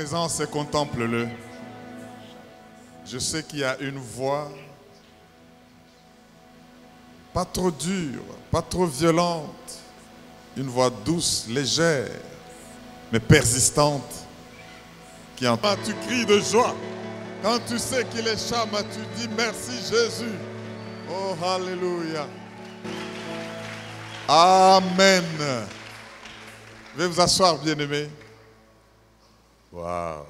présence et contemple-le. Je sais qu'il y a une voix pas trop dure, pas trop violente, une voix douce, légère, mais persistante qui entend. Tu cries de joie. Quand tu sais qu'il est Shama, tu dis merci Jésus. Oh, alléluia. Amen. Veuillez vous asseoir, bien-aimés. Waouh.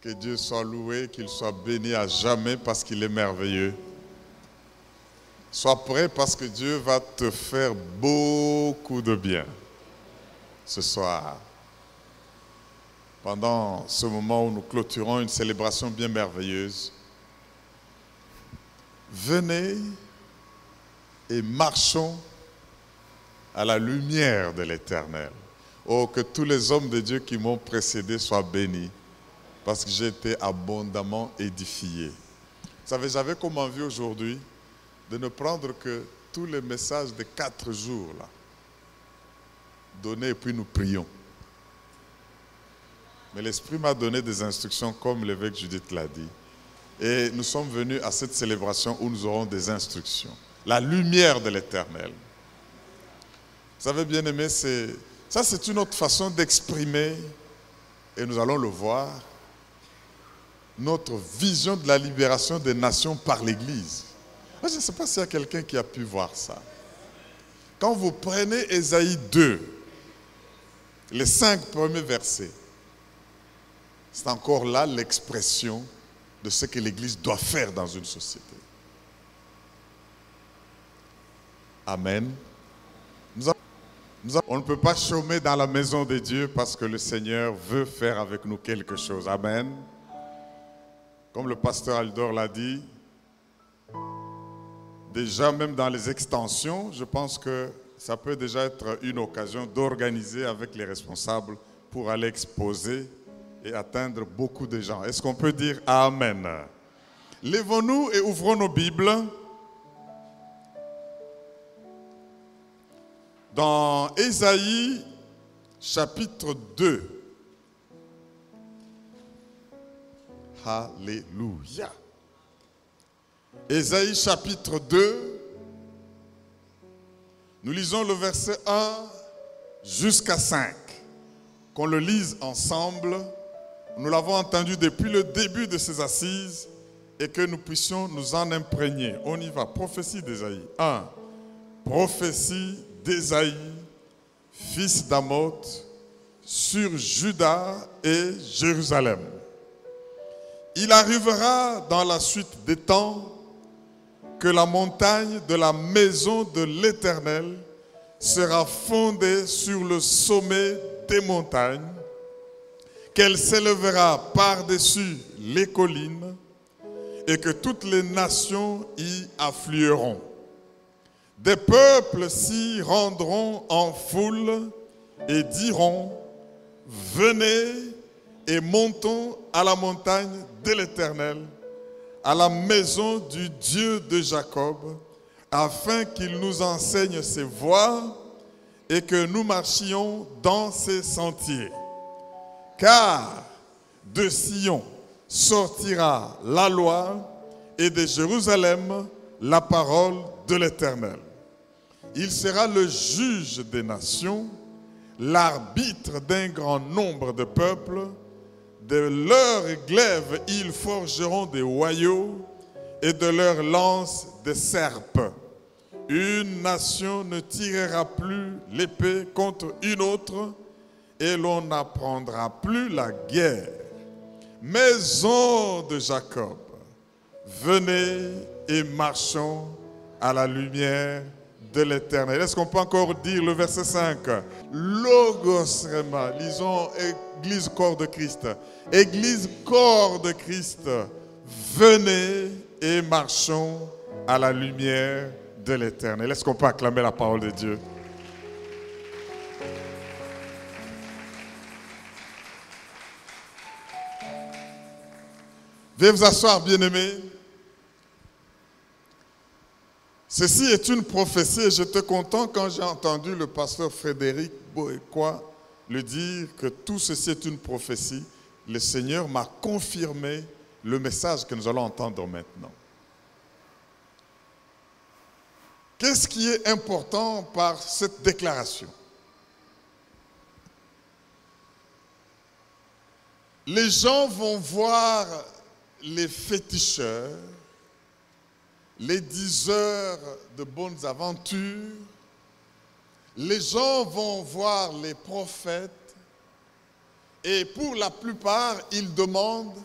Que Dieu soit loué, qu'il soit béni à jamais parce qu'il est merveilleux. Sois prêt parce que Dieu va te faire beaucoup de bien ce soir. Pendant ce moment où nous clôturons une célébration bien merveilleuse, venez et marchons à la lumière de l'Éternel. Oh, que tous les hommes de Dieu qui m'ont précédé soient bénis, parce que j'ai été abondamment édifié. Vous savez, j'avais comme envie aujourd'hui de ne prendre que tous les messages de 4 jours, là, donnés et puis nous prions. Mais l'Esprit m'a donné des instructions comme l'évêque Judith l'a dit. Et nous sommes venus à cette célébration où nous aurons des instructions. La lumière de l'Éternel. Vous savez, bien aimé, ça c'est une autre façon d'exprimer, et nous allons le voir, notre vision de la libération des nations par l'Église. Je ne sais pas s'il y a quelqu'un qui a pu voir ça. Quand vous prenez Ésaïe 2, les 5 premiers versets, c'est encore là l'expression de ce que l'Église doit faire dans une société. Amen. On ne peut pas chômer dans la maison de Dieu parce que le Seigneur veut faire avec nous quelque chose. Amen. Comme le pasteur Aldor l'a dit, déjà même dans les extensions, je pense que ça peut déjà être une occasion d'organiser avec les responsables pour aller exposer et atteindre beaucoup de gens. Est-ce qu'on peut dire Amen? Lèvons-nous et ouvrons nos Bibles dans Ésaïe chapitre 2. Alléluia. Ésaïe chapitre 2. Nous lisons le verset 1 jusqu'à 5. Qu'on le lise ensemble. Nous l'avons entendu depuis le début de ces assises et que nous puissions nous en imprégner. On y va. Prophétie d'Ésaïe. 1. Prophétie d'Ésaïe, fils d'Amoth, sur Juda et Jérusalem. Il arrivera dans la suite des temps que la montagne de la maison de l'Éternel sera fondée sur le sommet des montagnes, qu'elle s'élèvera par-dessus les collines et que toutes les nations y afflueront. Des peuples s'y rendront en foule et diront, venez et montons à la montagne de l'Éternel, à la maison du Dieu de Jacob, afin qu'il nous enseigne ses voies et que nous marchions dans ses sentiers. Car de Sion sortira la loi et de Jérusalem la parole de l'Éternel. Il sera le juge des nations, l'arbitre d'un grand nombre de peuples. De leurs glaives, ils forgeront des hoyaux et de leurs lances des serpes. Une nation ne tirera plus l'épée contre une autre et l'on n'apprendra plus la guerre. Maison de Jacob, venez et marchons à la lumière de l'Éternel. Est-ce qu'on peut encore dire le verset 5? Logos Rema, lisons Église corps de Christ. Église corps de Christ, venez et marchons à la lumière de l'Éternel. Est-ce qu'on peut acclamer la parole de Dieu? Veuillez vous asseoir, bien-aimés. Ceci est une prophétie et j'étais content quand j'ai entendu le pasteur Frédéric Boécois le dire que tout ceci est une prophétie, le Seigneur m'a confirmé le message que nous allons entendre maintenant. Qu'est-ce qui est important par cette déclaration? Les gens vont voir les féticheurs, les diseurs de bonnes aventures, les gens vont voir les prophètes et pour la plupart, ils demandent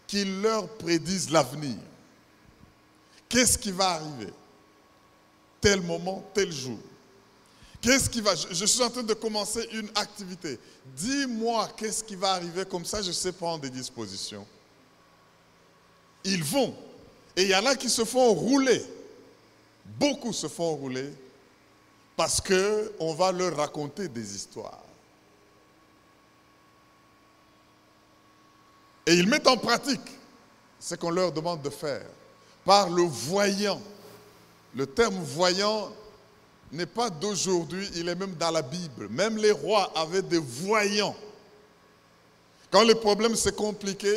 qu'ils leur prédisent l'avenir. Qu'est-ce qui va arriver? Tel moment, tel jour. Qu'est-ce qui va... Je suis en train de commencer une activité. Dis-moi qu'est-ce qui va arriver, comme ça je sais prendre des dispositions. Ils vont. Et il y en a qui se font rouler. Beaucoup se font rouler parce qu'on va leur raconter des histoires. Et ils mettent en pratique ce qu'on leur demande de faire par le voyant. Le terme voyant n'est pas d'aujourd'hui, il est même dans la Bible. Même les rois avaient des voyants. Quand le problème s'est compliqué,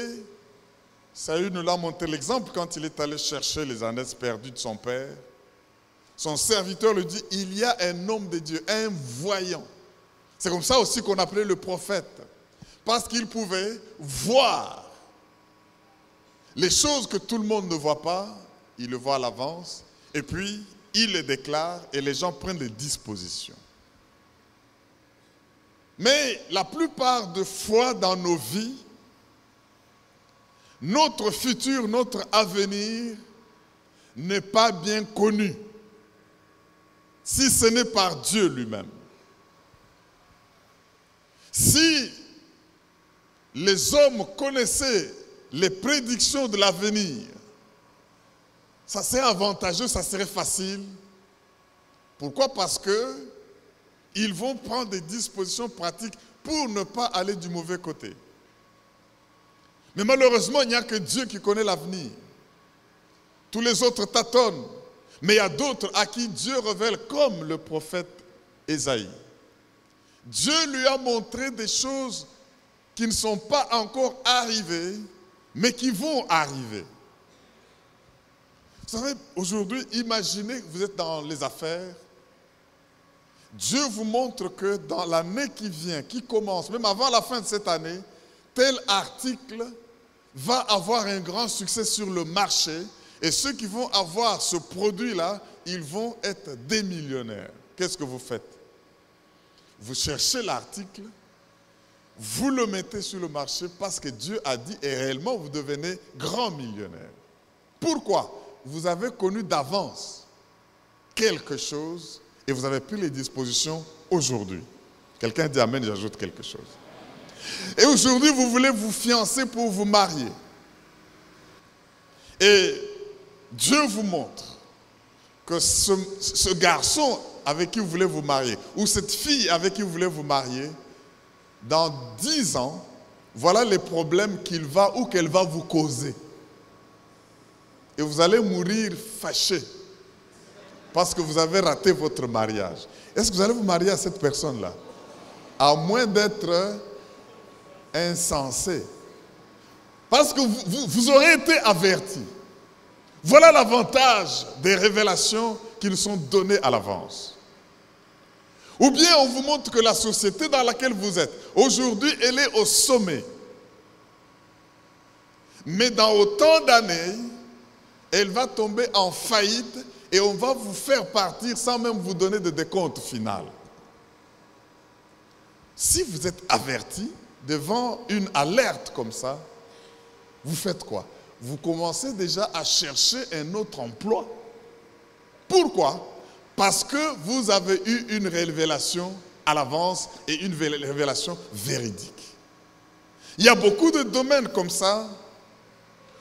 Saül nous l'a montré l'exemple quand il est allé chercher les ânesses perdues de son père. Son serviteur lui dit, il y a un homme de Dieu, un voyant. C'est comme ça aussi qu'on appelait le prophète. Parce qu'il pouvait voir les choses que tout le monde ne voit pas, il le voit à l'avance, et puis il les déclare et les gens prennent des dispositions. Mais la plupart de fois dans nos vies, notre futur, notre avenir n'est pas bien connu, si ce n'est par Dieu lui-même. Si les hommes connaissaient les prédictions de l'avenir, ça serait avantageux, ça serait facile. Pourquoi? Parce que ils vont prendre des dispositions pratiques pour ne pas aller du mauvais côté. Mais malheureusement, il n'y a que Dieu qui connaît l'avenir. Tous les autres tâtonnent. Mais il y a d'autres à qui Dieu révèle, comme le prophète Ésaïe. Dieu lui a montré des choses qui ne sont pas encore arrivées, mais qui vont arriver. Vous savez, aujourd'hui, imaginez que vous êtes dans les affaires. Dieu vous montre que dans l'année qui vient, qui commence, même avant la fin de cette année, tel article va avoir un grand succès sur le marché et ceux qui vont avoir ce produit-là, ils vont être des millionnaires. Qu'est-ce que vous faites? Vous cherchez l'article, vous le mettez sur le marché parce que Dieu a dit et réellement vous devenez grand millionnaire. Pourquoi? Vous avez connu d'avance quelque chose et vous avez pris les dispositions aujourd'hui. Quelqu'un dit amen, j'ajoute quelque chose. Et aujourd'hui, vous voulez vous fiancer pour vous marier. Et Dieu vous montre que ce garçon avec qui vous voulez vous marier, ou cette fille avec qui vous voulez vous marier, dans 10 ans, voilà les problèmes qu'il va ou qu'elle va vous causer. Et vous allez mourir fâché parce que vous avez raté votre mariage. Est-ce que vous allez vous marier à cette personne-là? À moins d'être insensé. Parce que vous aurez été averti. Voilà l'avantage des révélations qui nous sont données à l'avance. Ou bien on vous montre que la société dans laquelle vous êtes, aujourd'hui, elle est au sommet. Mais dans autant d'années, elle va tomber en faillite et on va vous faire partir sans même vous donner de décompte final. Si vous êtes averti devant une alerte comme ça, vous faites quoi? Vous commencez déjà à chercher un autre emploi. Pourquoi? Parce que vous avez eu une révélation à l'avance et une révélation véridique. Il y a beaucoup de domaines comme ça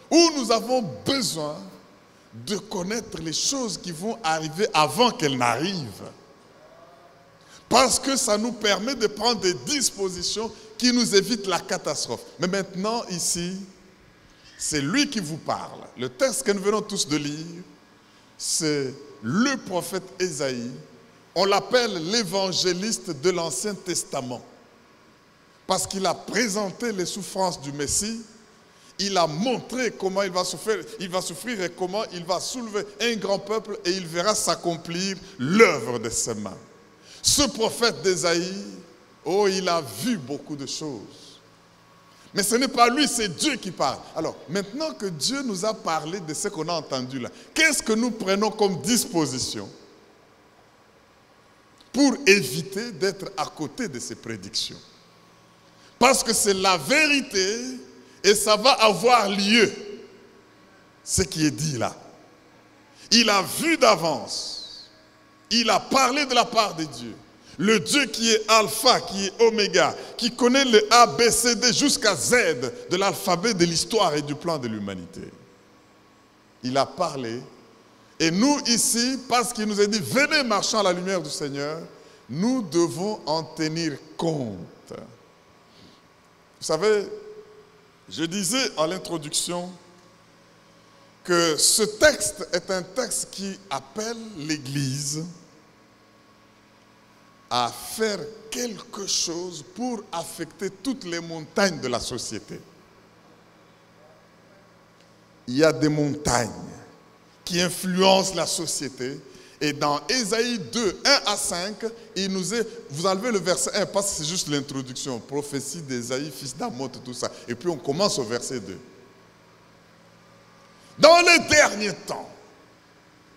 où nous avons besoin de connaître les choses qui vont arriver avant qu'elles n'arrivent. Parce que ça nous permet de prendre des dispositions qui nous évitent la catastrophe. Mais maintenant, ici, c'est lui qui vous parle. Le texte que nous venons tous de lire, c'est le prophète Ésaïe. On l'appelle l'évangéliste de l'Ancien Testament. parce qu'il a présenté les souffrances du Messie. Il a montré comment il va souffrir et comment il va soulever un grand peuple et il verra s'accomplir l'œuvre de ses mains. Ce prophète d'Ésaïe, oh, il a vu beaucoup de choses. Mais ce n'est pas lui, c'est Dieu qui parle. Alors, maintenant que Dieu nous a parlé de ce qu'on a entendu là, qu'est-ce que nous prenons comme disposition pour éviter d'être à côté de ces prédictions? Parce que c'est la vérité et ça va avoir lieu, ce qui est dit là. Il a vu d'avance, il a parlé de la part de Dieu. Le Dieu qui est alpha, qui est oméga, qui connaît le A, B, C, D jusqu'à Z de l'alphabet de l'histoire et du plan de l'humanité. Il a parlé. Et nous ici, parce qu'il nous a dit, venez marchant à la lumière du Seigneur, nous devons en tenir compte. Vous savez, je disais en l'introduction que ce texte est un texte qui appelle l'Église à faire quelque chose pour affecter toutes les montagnes de la société. Il y a des montagnes qui influencent la société. Et dans Ésaïe 2, 1 à 5, il nous est, vous enlevez le verset 1 parce que c'est juste l'introduction, prophétie d'Ésaïe, fils d'Amoth, tout ça. Et puis on commence au verset 2. Dans les derniers temps,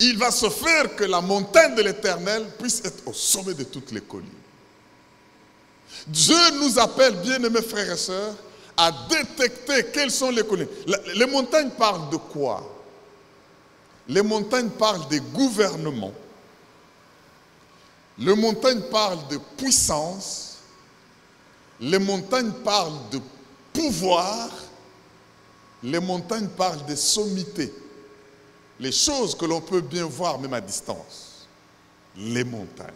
il va se faire que la montagne de l'Éternel puisse être au sommet de toutes les collines. Dieu nous appelle, bien-aimés frères et sœurs, à détecter quelles sont les collines. Les montagnes parlent de quoi? Les montagnes parlent des gouvernements. Les montagnes parlent de puissance. Les montagnes parlent de pouvoir. Les montagnes parlent de sommité. Les choses que l'on peut bien voir même à distance. Les montagnes.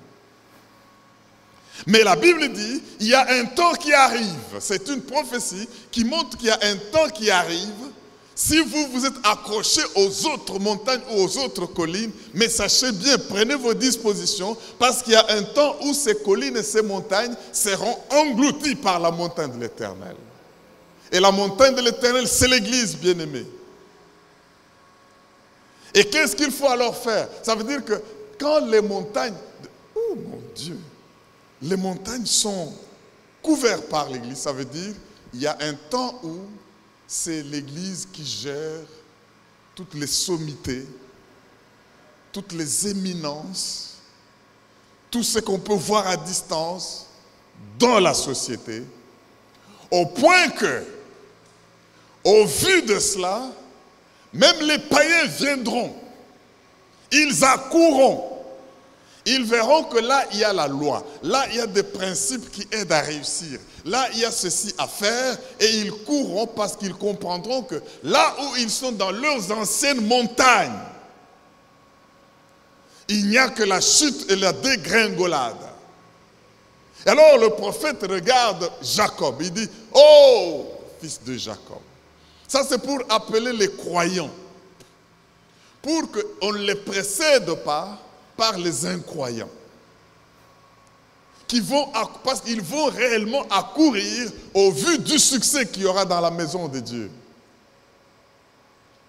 Mais la Bible dit, il y a un temps qui arrive. C'est une prophétie qui montre qu'il y a un temps qui arrive. Si vous vous êtes accrochés aux autres montagnes ou aux autres collines, mais sachez bien, prenez vos dispositions, parce qu'il y a un temps où ces collines et ces montagnes seront englouties par la montagne de l'Éternel. Et la montagne de l'Éternel, c'est l'Église, bien-aimée. Et qu'est-ce qu'il faut alors faire? Ça veut dire que quand les montagnes... Oh mon Dieu! Les montagnes sont couvertes par l'Église. Ça veut dire qu'il y a un temps où c'est l'Église qui gère toutes les sommités, toutes les éminences, tout ce qu'on peut voir à distance dans la société, au point que, au vu de cela, même les païens viendront, ils accourront, ils verront que là, il y a la loi, là, il y a des principes qui aident à réussir, là, il y a ceci à faire, et ils courront parce qu'ils comprendront que là où ils sont dans leurs anciennes montagnes, il n'y a que la chute et la dégringolade. Et alors le prophète regarde Jacob, il dit, oh, fils de Jacob. Ça c'est pour appeler les croyants, pour qu'on ne les précède pas par les incroyants, parce qu'ils vont réellement accourir au vu du succès qu'il y aura dans la maison de Dieu.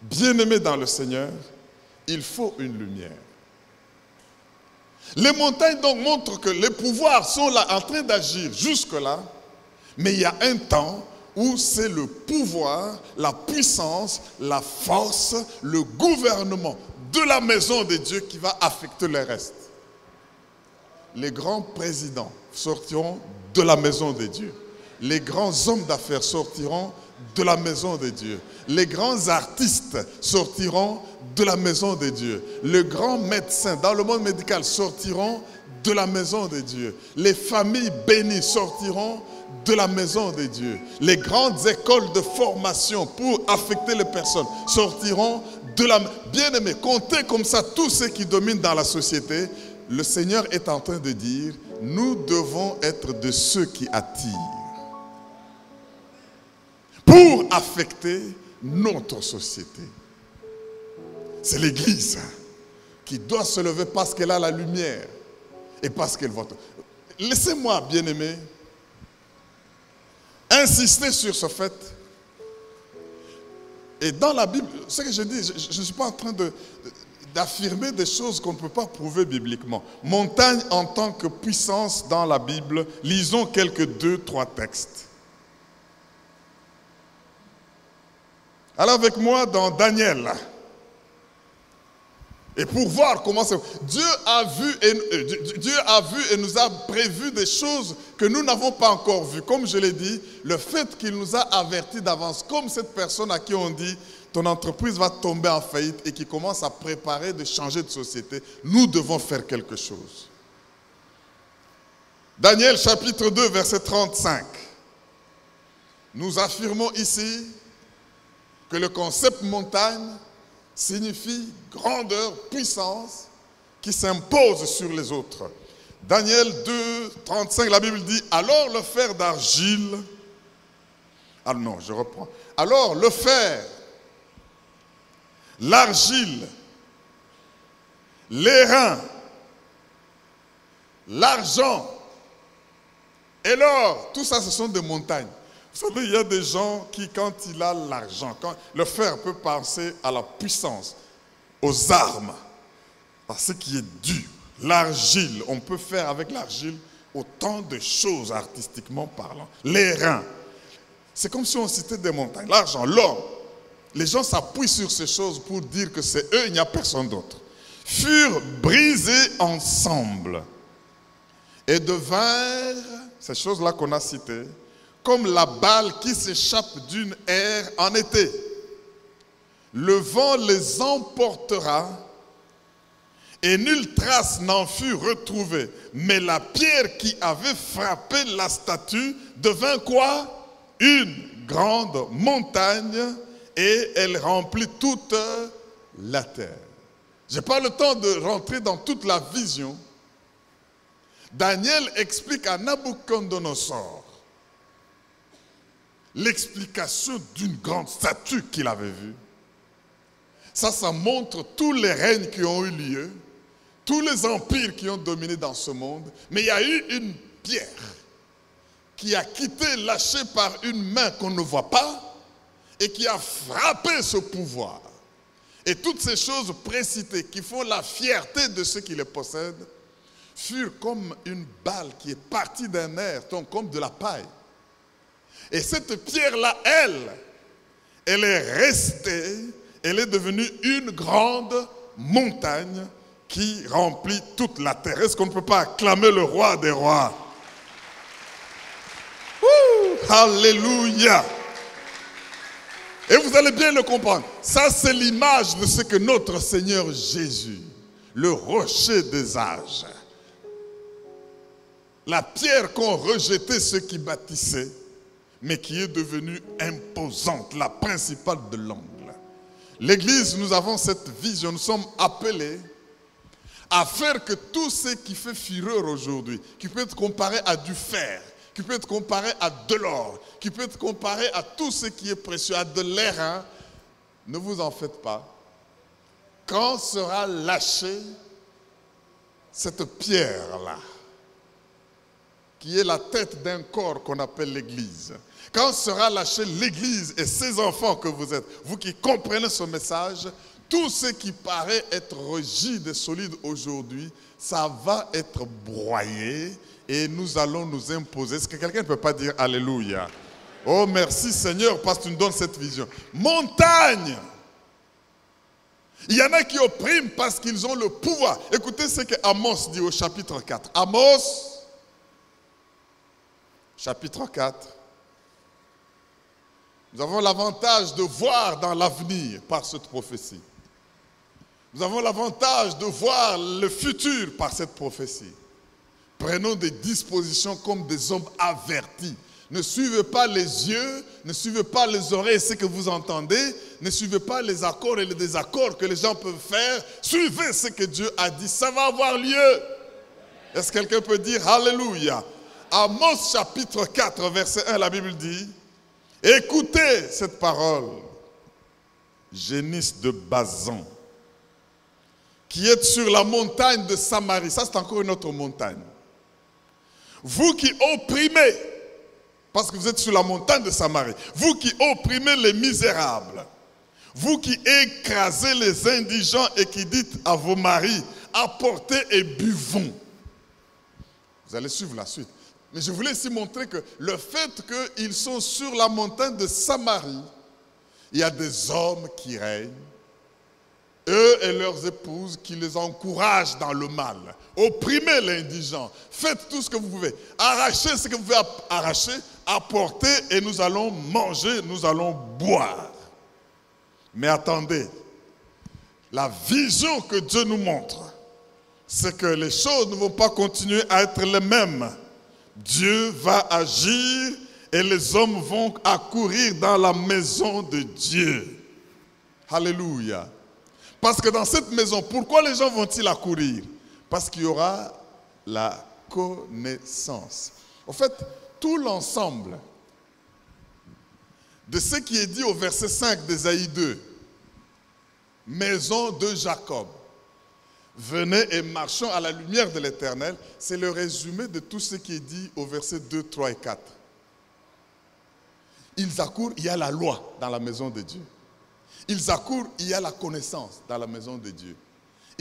Bien-aimés dans le Seigneur, il faut une lumière. Les montagnes donc montrent que les pouvoirs sont là en train d'agir jusque-là, mais il y a un temps où c'est le pouvoir, la puissance, la force, le gouvernement de la maison de Dieu qui va affecter le reste. Les grands présidents sortiront de la maison de Dieu. Les grands hommes d'affaires sortiront de la maison de Dieu. Les grands artistes sortiront de la maison de Dieu. Les grands médecins dans le monde médical sortiront de la maison de Dieu. Les familles bénies sortiront de la maison de Dieu. Les grandes écoles de formation pour affecter les personnes sortiront de la... Bien-aimés, comptez comme ça tous ceux qui dominent dans la société. Le Seigneur est en train de dire, nous devons être de ceux qui attirent pour affecter notre société. C'est l'Église qui doit se lever parce qu'elle a la lumière et parce qu'elle vote. Laissez-moi, bien-aimés, insister sur ce fait. Et dans la Bible, ce que je dis, je ne suis pas en train d'affirmer des choses qu'on ne peut pas prouver bibliquement. Montagne en tant que puissance dans la Bible, lisons quelques 2-3 textes. Allez avec moi dans Daniel. Et pour voir comment c'est. Dieu a vu et nous a prévu des choses que nous n'avons pas encore vues. Comme je l'ai dit, le fait qu'il nous a avertis d'avance, comme cette personne à qui on dit ton entreprise va tomber en faillite et qui commence à préparer de changer de société, nous devons faire quelque chose. Daniel chapitre 2 verset 35. Nous affirmons ici que le concept montagne signifie grandeur, puissance qui s'impose sur les autres. Daniel 2, 35, la Bible dit, alors le fer d'argile, ah non, je reprends. Alors le fer, l'argile, l'airain, l'argent et l'or, tout ça ce sont des montagnes. Vous savez, il y a des gens qui, quand il a l'argent, quand le fer peut penser à la puissance, aux armes, à ce qui est dur. L'argile, on peut faire avec l'argile autant de choses artistiquement parlant. Les reins, c'est comme si on citait des montagnes. L'argent, l'or, les gens s'appuient sur ces choses pour dire que c'est eux, il n'y a personne d'autre. Furent brisés ensemble et devinrent, ces choses-là qu'on a citées, comme la balle qui s'échappe d'une aire en été. Le vent les emportera et nulle trace n'en fut retrouvée. Mais la pierre qui avait frappé la statue devint quoi? Une grande montagne et elle remplit toute la terre. Je n'ai pas le temps de rentrer dans toute la vision. Daniel explique à Nabuchodonosor l'explication d'une grande statue qu'il avait vue. Ça montre tous les règnes qui ont eu lieu, tous les empires qui ont dominé dans ce monde. Mais il y a eu une pierre qui a quitté, lâchée par une main qu'on ne voit pas, et qui a frappé ce pouvoir. Et toutes ces choses précitées qui font la fierté de ceux qui les possèdent, furent comme une balle qui est partie d'un air, donc comme de la paille. Et cette pierre-là, elle est restée, elle est devenue une grande montagne qui remplit toute la terre. Est-ce qu'on ne peut pas acclamer le roi des rois? Alléluia! Et vous allez bien le comprendre. Ça, c'est l'image de ce que notre Seigneur Jésus, le rocher des âges, la pierre qu'ont rejeté ceux qui bâtissaient, mais qui est devenue imposante, la principale de l'angle. L'Église, nous avons cette vision, nous sommes appelés à faire que tout ce qui fait fureur aujourd'hui, qui peut être comparé à du fer, qui peut être comparé à de l'or, qui peut être comparé à tout ce qui est précieux, à de l'airain, ne vous en faites pas. Quand sera lâchée cette pierre-là, qui est la tête d'un corps qu'on appelle l'Église, quand sera lâchée l'Église et ses enfants que vous êtes, vous qui comprenez ce message, tout ce qui paraît être rigide et solide aujourd'hui, ça va être broyé et nous allons nous imposer. Est-ce que quelqu'un ne peut pas dire Alléluia? Oh, merci Seigneur, parce que tu nous donnes cette vision. Montagne! Il y en a qui oppriment parce qu'ils ont le pouvoir. Écoutez ce que Amos dit au chapitre 4. Amos, chapitre 4. Nous avons l'avantage de voir dans l'avenir par cette prophétie. Nous avons l'avantage de voir le futur par cette prophétie. Prenons des dispositions comme des hommes avertis. Ne suivez pas les yeux, ne suivez pas les oreilles, ce que vous entendez. Ne suivez pas les accords et les désaccords que les gens peuvent faire. Suivez ce que Dieu a dit, ça va avoir lieu. Est-ce que quelqu'un peut dire Alléluia? Amos chapitre 4, verset 1, la Bible dit, écoutez cette parole, génisse de Bazan, qui êtes sur la montagne de Samarie. Ça, c'est encore une autre montagne. Vous qui opprimez, parce que vous êtes sur la montagne de Samarie. Vous qui opprimez les misérables, vous qui écrasez les indigents et qui dites à vos maris, apportez et buvons. Vous allez suivre la suite. Mais je voulais ici montrer que le fait qu'ils sont sur la montagne de Samarie, il y a des hommes qui règnent, eux et leurs épouses qui les encouragent dans le mal. Opprimez l'indigent, faites tout ce que vous pouvez, arrachez ce que vous pouvez arracher, apportez et nous allons manger, nous allons boire. Mais attendez, la vision que Dieu nous montre, c'est que les choses ne vont pas continuer à être les mêmes. Dieu va agir et les hommes vont accourir dans la maison de Dieu. Alléluia. Parce que dans cette maison, pourquoi les gens vont-ils accourir? Parce qu'il y aura la connaissance. En fait, tout l'ensemble de ce qui est dit au verset 5 d'Ésaïe 2, maison de Jacob, venez et marchons à la lumière de l'Éternel, c'est le résumé de tout ce qui est dit au verset 2, 3 et 4. Ils accourent, il y a la loi dans la maison de Dieu. Ils accourent, il y a la connaissance dans la maison de Dieu.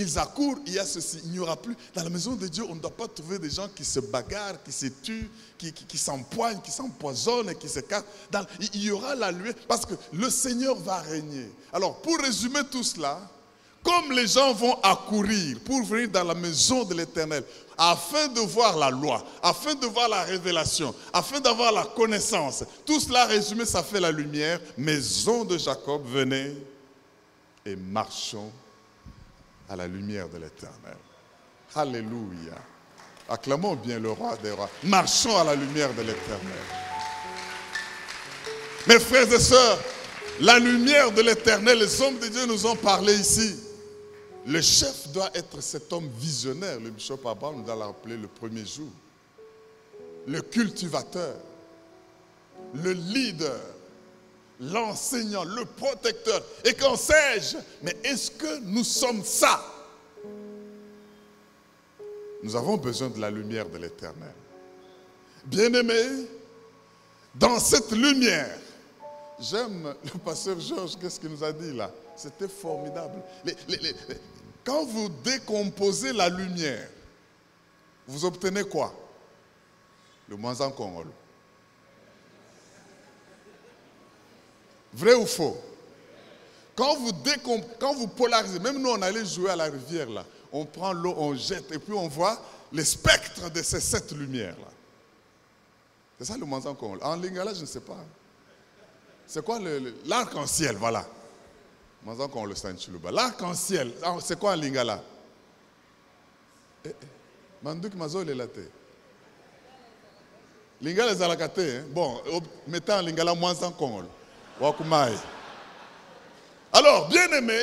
Ils accourent, il y a ceci. Il n'y aura plus. Dans la maison de Dieu, on ne doit pas trouver des gens qui se bagarrent, qui se tuent, qui s'empoignent, qui s'empoisonnent et qui se cassent. Il y aura la lumière parce que le Seigneur va régner. Alors, pour résumer tout cela, comme les gens vont accourir pour venir dans la maison de l'Éternel, afin de voir la loi, afin de voir la révélation, afin d'avoir la connaissance, tout cela résumé, ça fait la lumière. Maison de Jacob, venez et marchons à la lumière de l'Éternel. Alléluia. Acclamons bien le roi des rois. Marchons à la lumière de l'Éternel. Mes frères et sœurs, la lumière de l'Éternel, les hommes de Dieu nous ont parlé ici. Le chef doit être cet homme visionnaire. Le bishop Abba nous a rappelé le premier jour. Le cultivateur, le leader, l'enseignant, le protecteur. Et qu'en sais-je? Mais est-ce que nous sommes ça? Nous avons besoin de la lumière de l'Éternel. Bien-aimés, dans cette lumière, j'aime le pasteur Georges, qu'est-ce qu'il nous a dit là? C'était formidable. Quand vous décomposez la lumière, vous obtenez quoi? Le moins en Congol. Vrai ou faux? Quand vous polarisez, même nous on allait jouer à la rivière là, on prend l'eau, on jette et puis on voit les spectres de ces 7 lumières là. C'est ça le moins en Congol. En lingala, je ne sais pas. C'est quoi l'arc-en-ciel, voilà. L'arc-en-ciel, c'est quoi en lingala? Manduk mazole late. Lingala zalakate, bon, mettez en lingala moins en Congol. Wakumai. Alors, bien aimé,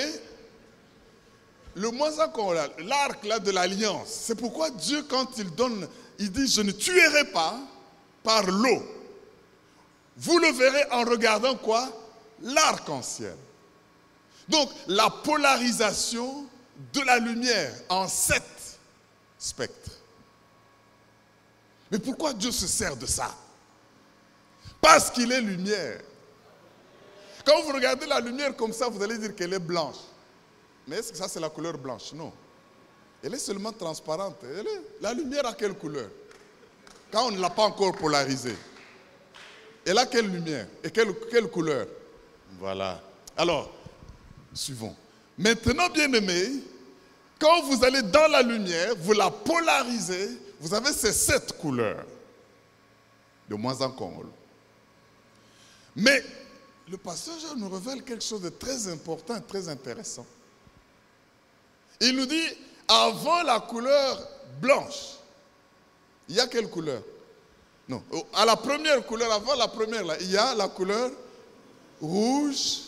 le moins en Congol, l'arc là de l'alliance, c'est pourquoi Dieu, quand il donne, il dit, je ne tuerai pas par l'eau. Vous le verrez en regardant quoi? L'arc-en-ciel. Donc, la polarisation de la lumière en 7 spectres. Mais pourquoi Dieu se sert de ça? Parce qu'il est lumière. Quand vous regardez la lumière comme ça, vous allez dire qu'elle est blanche. Mais est-ce que ça c'est la couleur blanche? Non. Elle est seulement transparente. La lumière a quelle couleur? Quand on ne l'a pas encore polarisée. Elle a quelle lumière? Et quelle couleur? Voilà. Alors, suivons. Maintenant, bien-aimés, quand vous allez dans la lumière, vous la polarisez, vous avez ces 7 couleurs. De moins en Congol. Mais le pasteur Jean nous révèle quelque chose de très important, très intéressant. Il nous dit, avant la couleur blanche, il y a quelle couleur? Non, à la première couleur, avant la première, là, il y a la couleur rouge.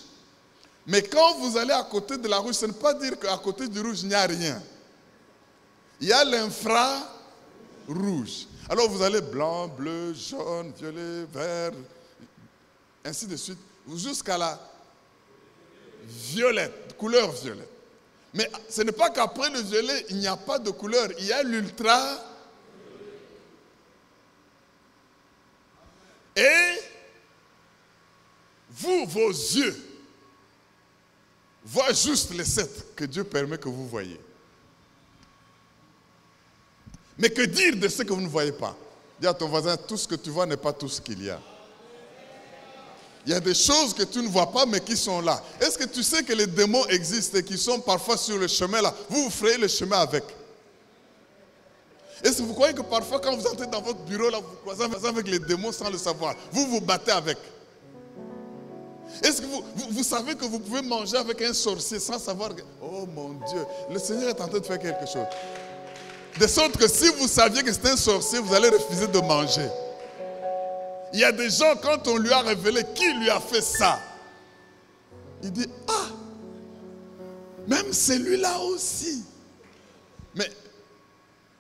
Mais quand vous allez à côté de la rouge, ce ne veut pas dire qu'à côté du rouge, il n'y a rien. Il y a l'infrarouge. Alors vous allez blanc, bleu, jaune, violet, vert, ainsi de suite, jusqu'à la violette, couleur violette. Mais ce n'est pas qu'après le violet, il n'y a pas de couleur, il y a l'ultra. Et vous, vos yeux, voient juste les 7 que Dieu permet que vous voyez. Mais que dire de ce que vous ne voyez pas? Dis à ton voisin, tout ce que tu vois n'est pas tout ce qu'il y a. Il y a des choses que tu ne vois pas, mais qui sont là. Est-ce que tu sais que les démons existent et qui sont parfois sur le chemin là? Vous frayez le chemin avec. Est-ce que vous croyez que parfois, quand vous entrez dans votre bureau là, vous croisez avec les démons sans le savoir? Vous vous battez avec. Est-ce que vous savez que vous pouvez manger avec un sorcier sans savoir que... Oh mon Dieu, le Seigneur est en train de faire quelque chose. De sorte que si vous saviez que c'est un sorcier, vous allez refuser de manger. Il y a des gens, quand on lui a révélé qui lui a fait ça, il dit, ah, même celui-là aussi. Mais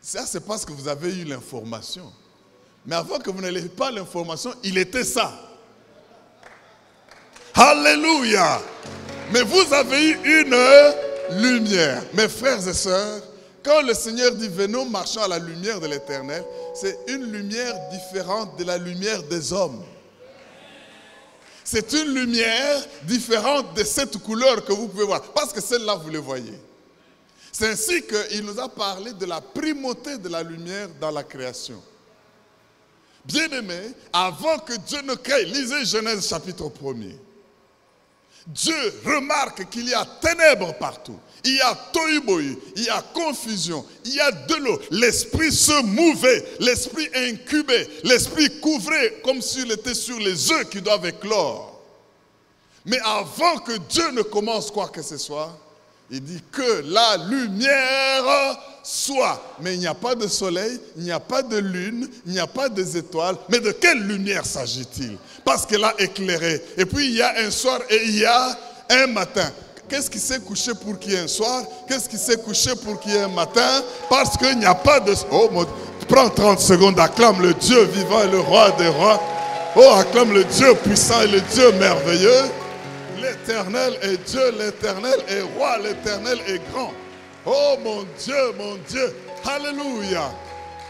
ça, c'est parce que vous avez eu l'information. Mais avant que vous n'ayez pas l'information, il était ça. Alléluia. Mais vous avez eu une lumière. Mes frères et sœurs, quand le Seigneur dit, venons marchons à la lumière de l'Éternel, c'est une lumière différente de la lumière des hommes. C'est une lumière différente de cette couleur que vous pouvez voir. Parce que celle-là, vous le voyez. C'est ainsi qu'il nous a parlé de la primauté de la lumière dans la création. Bien-aimés, avant que Dieu ne crée, lisez Genèse chapitre 1er. Dieu remarque qu'il y a ténèbres partout. Il y a tohu-bohu, il y a confusion, il y a de l'eau. L'esprit se mouvait, l'esprit incubait, l'esprit couvrait comme s'il était sur les œufs qui doivent éclore. Mais avant que Dieu ne commence quoi que ce soit, il dit que la lumière soit. Mais il n'y a pas de soleil, il n'y a pas de lune, il n'y a pas d'étoiles. Mais de quelle lumière s'agit-il? Parce qu'elle a éclairé. Et puis il y a un soir et il y a un matin. Qu'est-ce qui s'est couché pour qu'il y ait un soir? Qu'est-ce qui s'est couché pour qu'il y ait un matin? Parce qu'il n'y a pas de... Oh, prends 30 secondes, acclame le Dieu vivant et le roi des rois. Oh, acclame le Dieu puissant et le Dieu merveilleux. L'Éternel est Dieu, l'Éternel est roi, l'Éternel est grand. Oh mon Dieu, alléluia.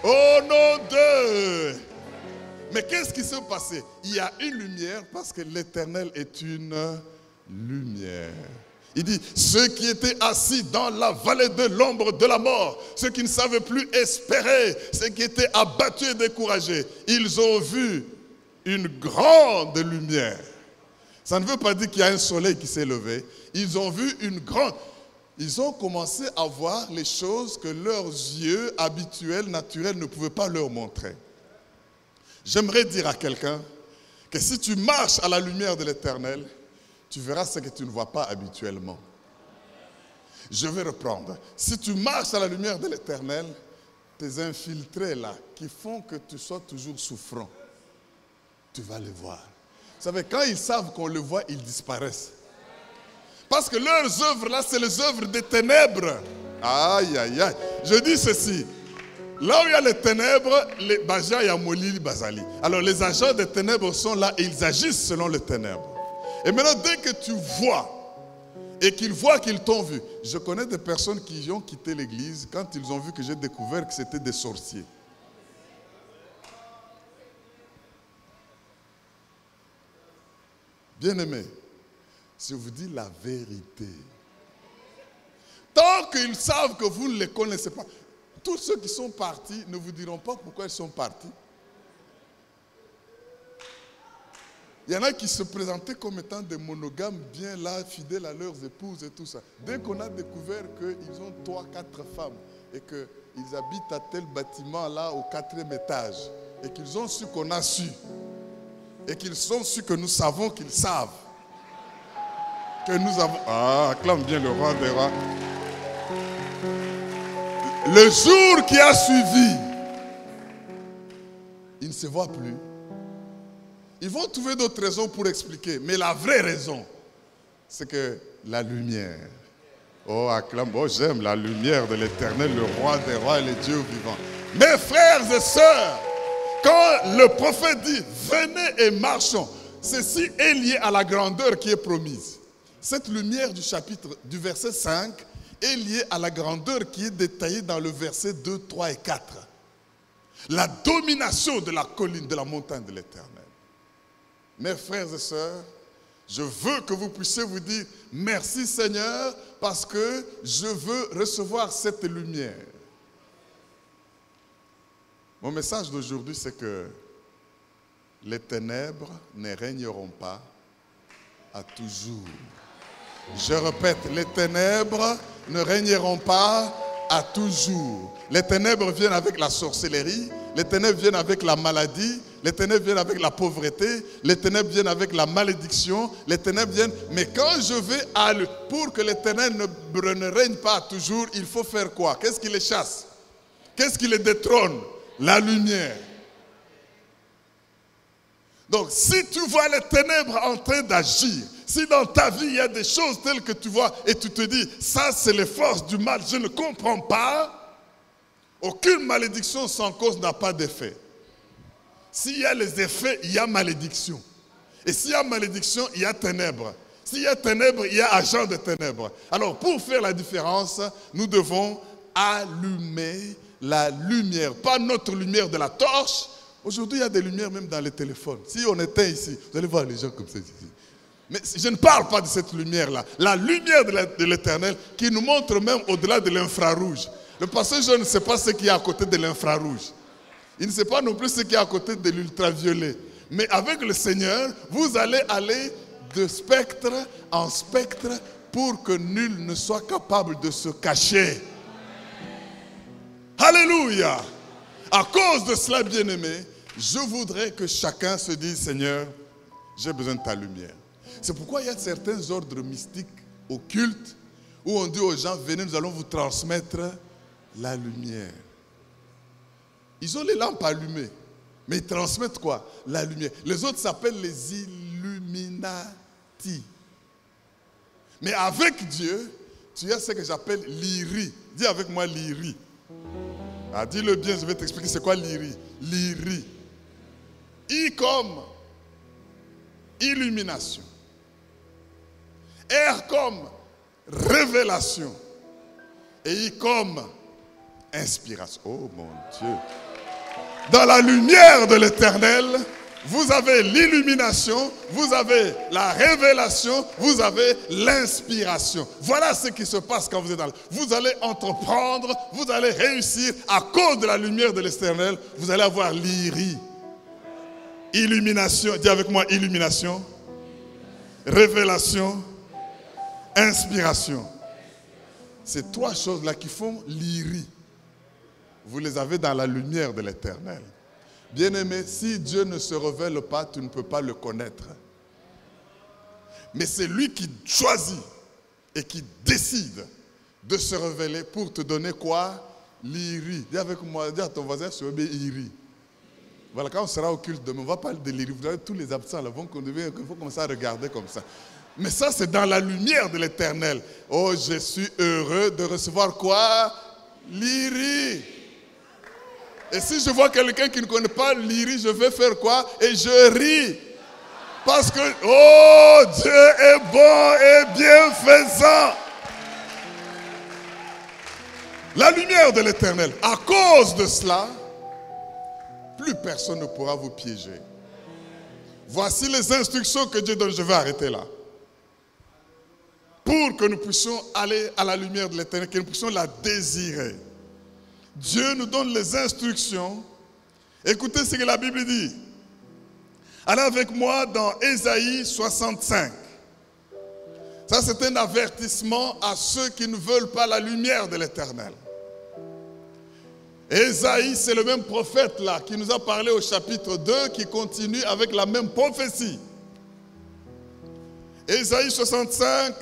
Au nom de... Mais qu'est-ce qui s'est passé? Il y a une lumière parce que l'Éternel est une lumière. Il dit, ceux qui étaient assis dans la vallée de l'ombre de la mort, ceux qui ne savaient plus espérer, ceux qui étaient abattus et découragés, ils ont vu une grande lumière. Ça ne veut pas dire qu'il y a un soleil qui s'est levé. Ils ont vu une grande... Ils ont commencé à voir les choses que leurs yeux habituels, naturels, ne pouvaient pas leur montrer. J'aimerais dire à quelqu'un que si tu marches à la lumière de l'Éternel, tu verras ce que tu ne vois pas habituellement. Je vais reprendre. Si tu marches à la lumière de l'Éternel, tes infiltrés là, qui font que tu sois toujours souffrant, tu vas les voir. Vous savez, quand ils savent qu'on le voit, ils disparaissent. Parce que leurs œuvres là, c'est les œuvres des ténèbres. Aïe, aïe, aïe. Je dis ceci. Là où il y a les ténèbres, les Baja Yamoli Bazali. Alors les agents des ténèbres sont là et ils agissent selon les ténèbres. Et maintenant, dès que tu vois et qu'ils voient qu'ils t'ont vu, je connais des personnes qui ont quitté l'église quand ils ont vu que j'ai découvert que c'était des sorciers. Bien-aimés, je vous dis la vérité. Tant qu'ils savent que vous ne les connaissez pas, tous ceux qui sont partis ne vous diront pas pourquoi ils sont partis. Il y en a qui se présentaient comme étant des monogames, bien là, fidèles à leurs épouses et tout ça. Dès qu'on a découvert qu'ils ont 3, 4 femmes et qu'ils habitent à tel bâtiment là au 4e étage et qu'ils ont su qu'on a su et qu'ils ont su que nous savons qu'ils savent que nous avons... Ah, acclame bien le roi des rois. Le jour qui a suivi, ils ne se voient plus. Ils vont trouver d'autres raisons pour expliquer. Mais la vraie raison, c'est que la lumière. Oh, acclame, oh, j'aime la lumière de l'Éternel, le roi des rois et le Dieu vivant. Mes frères et sœurs, quand le prophète dit, venez et marchons, ceci est lié à la grandeur qui est promise. Cette lumière du verset 5 est liée à la grandeur qui est détaillée dans le verset 2, 3 et 4. La domination de la colline, de la montagne de l'Éternel. mes frères et sœurs, je veux que vous puissiez vous dire merci Seigneur parce que je veux recevoir cette lumière. Mon message d'aujourd'hui, c'est que les ténèbres ne régneront pas à toujours. Je répète, les ténèbres ne régneront pas à toujours. Les ténèbres viennent avec la sorcellerie, les ténèbres viennent avec la maladie, les ténèbres viennent avec la pauvreté, les ténèbres viennent avec la malédiction, les ténèbres viennent... Mais quand je vais pour que les ténèbres ne règnent pas à toujours, il faut faire quoi? Qu'est-ce qui les chasse? Qu'est-ce qui les détrône? La lumière. Donc, si tu vois les ténèbres en train d'agir, si dans ta vie il y a des choses telles que tu vois et tu te dis, ça c'est les forces du mal, je ne comprends pas, aucune malédiction sans cause n'a pas d'effet. S'il y a les effets, il y a malédiction. Et s'il y a malédiction, il y a ténèbres. S'il y a ténèbres, il y a agent de ténèbres. Alors, pour faire la différence, nous devons allumer la lumière, pas notre lumière de la torche. Aujourd'hui, il y a des lumières même dans les téléphones. Si on était ici, vous allez voir les gens comme ça ici. Mais je ne parle pas de cette lumière-là. La lumière de l'Éternel qui nous montre même au-delà de l'infrarouge. Le pasteur Jean ne sait pas ce qu'il y a à côté de l'infrarouge. Il ne sait pas non plus ce qu'il y a à côté de l'ultraviolet. Mais avec le Seigneur, vous allez aller de spectre en spectre pour que nul ne soit capable de se cacher. Alléluia! À cause de cela, bien-aimé, je voudrais que chacun se dise, Seigneur, j'ai besoin de ta lumière. C'est pourquoi il y a certains ordres mystiques occultes où on dit aux gens, venez, nous allons vous transmettre la lumière. Ils ont les lampes allumées, mais ils transmettent quoi? La lumière. Les autres s'appellent les Illuminati. Mais avec Dieu, tu as ce que j'appelle l'Iri. Dis avec moi l'Iri. Ah, dis-le bien, je vais t'expliquer c'est quoi l'Iri. L'Iri. I comme illumination. R comme révélation. Et I comme inspiration. Oh mon Dieu. Dans la lumière de l'Éternel, vous avez l'illumination, vous avez la révélation, vous avez l'inspiration. Voilà ce qui se passe quand vous êtes dans... Vous allez entreprendre, vous allez réussir à cause de la lumière de l'Éternel. Vous allez avoir l'Iri. Illumination, dis avec moi illumination, révélation, inspiration. Ces trois choses-là qui font l'Iri. Vous les avez dans la lumière de l'Éternel. Bien-aimé, si Dieu ne se révèle pas, tu ne peux pas le connaître. Mais c'est lui qui choisit et qui décide de se révéler pour te donner quoi? L'Iri. Dis avec moi, dis à ton voisin, c'est Iri. Voilà, quand on sera au culte demain, on va parler de l'Iri. Vous avez tous les absents là, il faut commencer à regarder comme ça. Mais ça, c'est dans la lumière de l'Éternel. Oh, je suis heureux de recevoir quoi? L'Iri. Et si je vois quelqu'un qui ne connaît pas l'Iri, je vais faire quoi? Et je ris. Parce que, oh, Dieu est bon et bienfaisant. La lumière de l'Éternel. À cause de cela, plus personne ne pourra vous piéger. Voici les instructions que Dieu donne. Je vais arrêter là. Pour que nous puissions aller à la lumière de l'Éternel, que nous puissions la désirer. Dieu nous donne les instructions. Écoutez ce que la Bible dit. Allez avec moi dans Ésaïe 65. Ça, c'est un avertissement à ceux qui ne veulent pas la lumière de l'Éternel. Ésaïe, c'est le même prophète là qui nous a parlé au chapitre 2 qui continue avec la même prophétie. Ésaïe 65,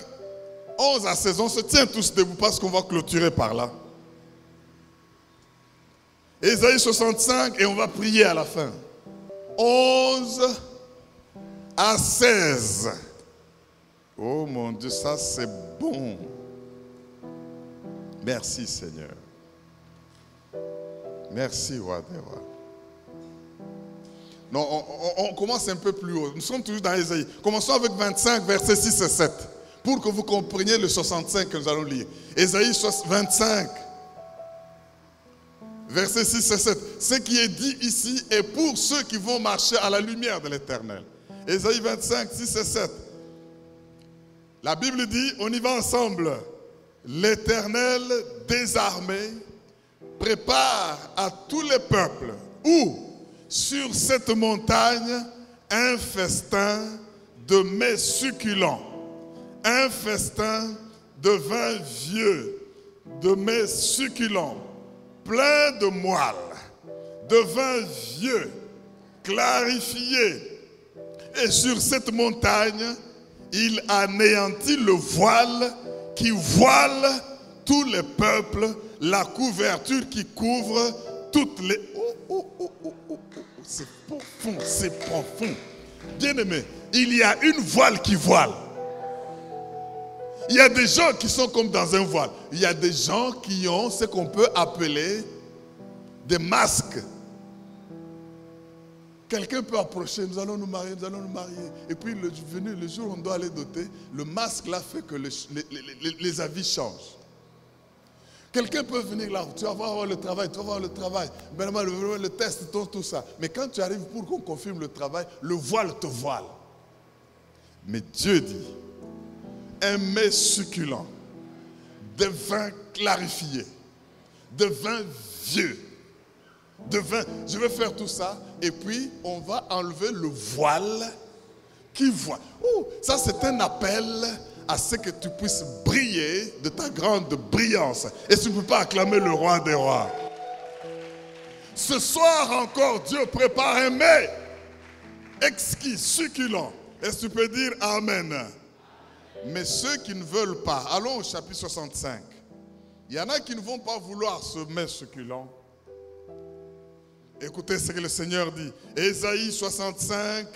11 à 16. On se tient tous debout parce qu'on va clôturer par là. Ésaïe 65 et on va prier à la fin. 11 à 16. Oh mon Dieu, ça c'est bon. Merci Seigneur. Merci roi des rois. Non, on commence un peu plus haut. Nous sommes toujours dans Ésaïe. Commençons avec 25, versets 6 et 7. Pour que vous compreniez le 65 que nous allons lire. Ésaïe 25. Versets 6 et 7. Ce qui est dit ici est pour ceux qui vont marcher à la lumière de l'Éternel. Ésaïe 25, 6 et 7. La Bible dit, on y va ensemble. L'Éternel désarmé prépare à tous les peuples, ou sur cette montagne, un festin de mets succulents, un festin de vin vieux, de mets succulents, plein de moelle, de vin vieux, clarifié. Et sur cette montagne, il anéantit le voile qui voile tous les peuples, la couverture qui couvre toutes les... C'est profond, c'est profond. Bien-aimé, il y a une voile qui voile. Il y a des gens qui sont comme dans un voile. Il y a des gens qui ont ce qu'on peut appeler des masques. Quelqu'un peut approcher, nous allons nous marier, nous allons nous marier. Et puis le jour où on doit aller doter, le masque là fait que les avis changent. Quelqu'un peut venir là, tu vas voir le travail, tu vas voir le travail, le test, tout ça. Mais quand tu arrives pour qu'on confirme le travail, le voile te voile. Mais Dieu dit, un mets succulent, de vin clarifié, de vin vieux, de vin, je vais faire tout ça, et puis on va enlever le voile qui voile. Oh, ça c'est un appel à ce que tu puisses briller de ta grande brillance. Et tu ne peux pas acclamer le roi des rois. Ce soir encore, Dieu prépare un mets exquis, succulent. Est-ce que tu peux dire Amen? Mais ceux qui ne veulent pas, allons au chapitre 65. Il y en a qui ne vont pas vouloir ce mets succulent. Écoutez ce que le Seigneur dit. Ésaïe 65,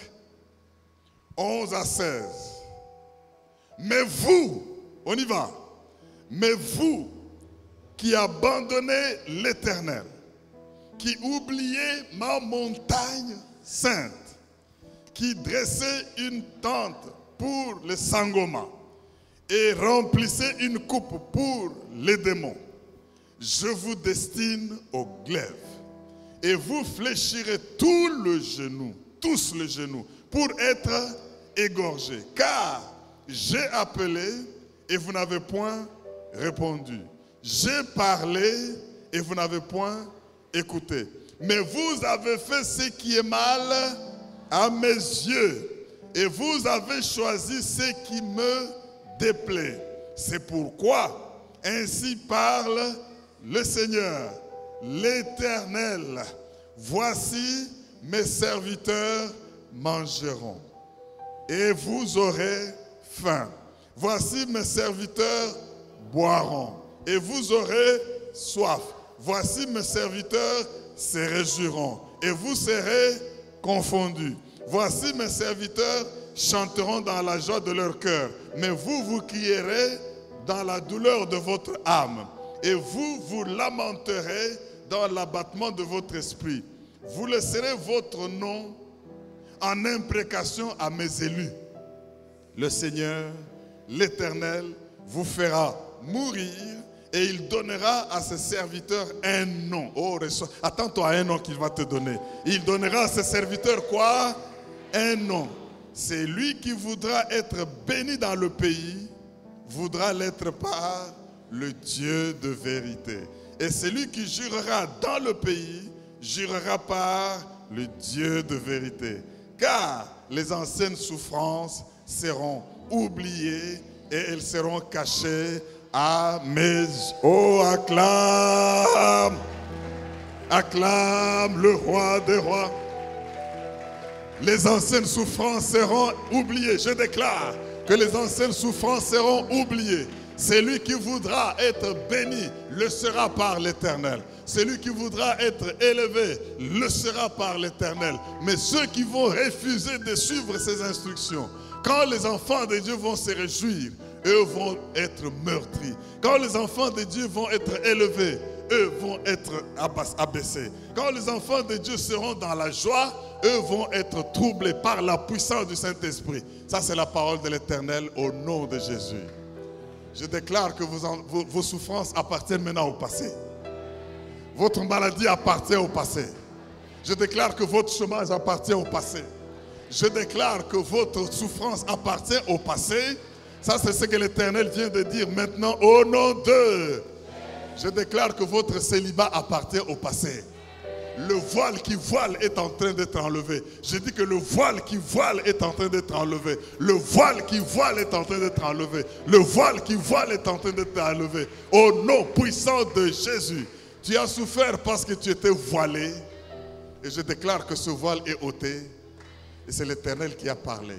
11 à 16. Mais vous, on y va, mais vous qui abandonnez l'Éternel, qui oubliez ma montagne sainte, qui dressez une tente pour les Sangoma et remplissez une coupe pour les démons, je vous destine au glaive et vous fléchirez tous les genoux, pour être égorgés. Car j'ai appelé et vous n'avez point répondu. J'ai parlé et vous n'avez point écouté. Mais vous avez fait ce qui est mal à mes yeux. Et vous avez choisi ce qui me déplaît. C'est pourquoi ainsi parle le Seigneur, l'Éternel. Voici mes serviteurs mangeront. Et vous aurez faim. Voici mes serviteurs boiront. Et vous aurez soif. Voici mes serviteurs se réjouiront. Et vous serez confondus. Voici mes serviteurs chanteront dans la joie de leur cœur. Mais vous, vous crierez dans la douleur de votre âme. Et vous, vous lamenterez dans l'abattement de votre esprit. Vous laisserez votre nom en imprécation à mes élus. Le Seigneur, l'Éternel, vous fera mourir et il donnera à ses serviteurs un nom. Oh, attends-toi à un nom qu'il va te donner. Il donnera à ses serviteurs quoi? Un nom. C'est lui qui voudra être béni dans le pays, voudra l'être par le Dieu de vérité. Et celui qui jurera dans le pays, jurera par le Dieu de vérité. Car les anciennes souffrances seront oubliées et elles seront cachées à mes... Oh, acclame! Acclame le roi des rois. Les anciennes souffrances seront oubliées. Je déclare que les anciennes souffrances seront oubliées. Celui qui voudra être béni le sera par l'Éternel. Celui qui voudra être élevé le sera par l'Éternel. Mais ceux qui vont refuser de suivre ses instructions, quand les enfants de Dieu vont se réjouir, eux vont être meurtris. Quand les enfants de Dieu vont être élevés, eux vont être abaissés. Quand les enfants de Dieu seront dans la joie, eux vont être troublés par la puissance du Saint-Esprit. Ça, c'est la parole de l'Éternel au nom de Jésus. Je déclare que vos souffrances appartiennent maintenant au passé. Votre maladie appartient au passé. Je déclare que votre chômage appartient au passé. Je déclare que votre souffrance appartient au passé. Ça, c'est ce que l'Éternel vient de dire maintenant au nom de. Je déclare que votre célibat appartient au passé. Le voile qui voile est en train d'être enlevé. Je dis que le voile qui voile est en train d'être enlevé. Le voile qui voile est en train d'être enlevé. Le voile qui voile est en train d'être enlevé. Au nom puissant de Jésus. Tu as souffert parce que tu étais voilé. Et je déclare que ce voile est ôté. Et c'est l'Éternel qui a parlé.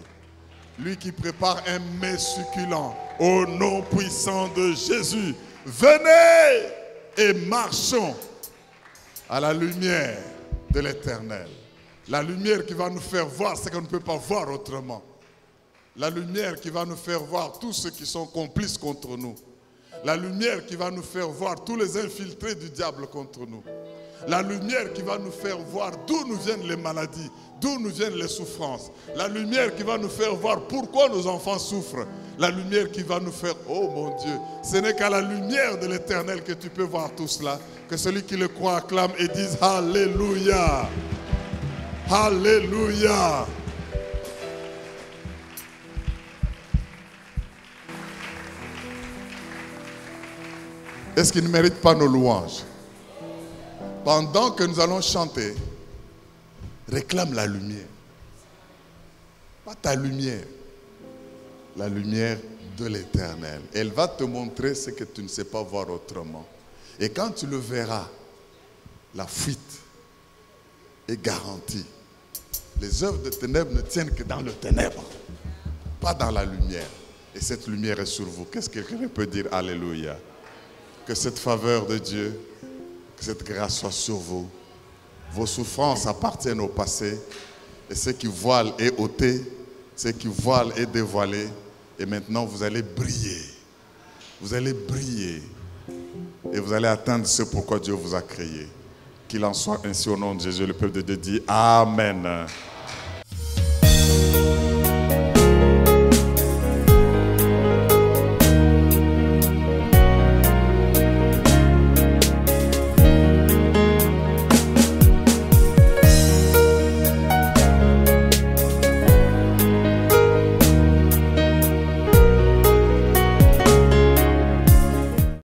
Lui qui prépare un mets succulent. Au nom puissant de Jésus. Venez et marchons à la lumière de l'Éternel. La lumière qui va nous faire voir ce qu'on ne peut pas voir autrement. La lumière qui va nous faire voir tous ceux qui sont complices contre nous. La lumière qui va nous faire voir tous les infiltrés du diable contre nous. La lumière qui va nous faire voir d'où nous viennent les maladies, d'où nous viennent les souffrances. La lumière qui va nous faire voir pourquoi nos enfants souffrent. La lumière qui va nous faire, oh mon Dieu, ce n'est qu'à la lumière de l'Éternel que tu peux voir tout cela. Que celui qui le croit acclame et dise Alléluia. Alléluia. Est-ce qu'il ne mérite pas nos louanges? Pendant que nous allons chanter, réclame la lumière. Pas ta lumière. La lumière de l'Éternel. Elle va te montrer ce que tu ne sais pas voir autrement. Et quand tu le verras, la fuite est garantie. Les œuvres de ténèbres ne tiennent que dans le ténèbre, pas dans la lumière. Et cette lumière est sur vous. Qu'est-ce que quelqu'un peut dire? Alléluia. Que cette faveur de Dieu, que cette grâce soit sur vous. Vos souffrances appartiennent au passé. Et ce qui voile est ôté. Ce qui voile est dévoilé. Et maintenant, vous allez briller. Vous allez briller. Et vous allez atteindre ce pourquoi Dieu vous a créé. Qu'il en soit ainsi au nom de Jésus. Le peuple de Dieu dit Amen.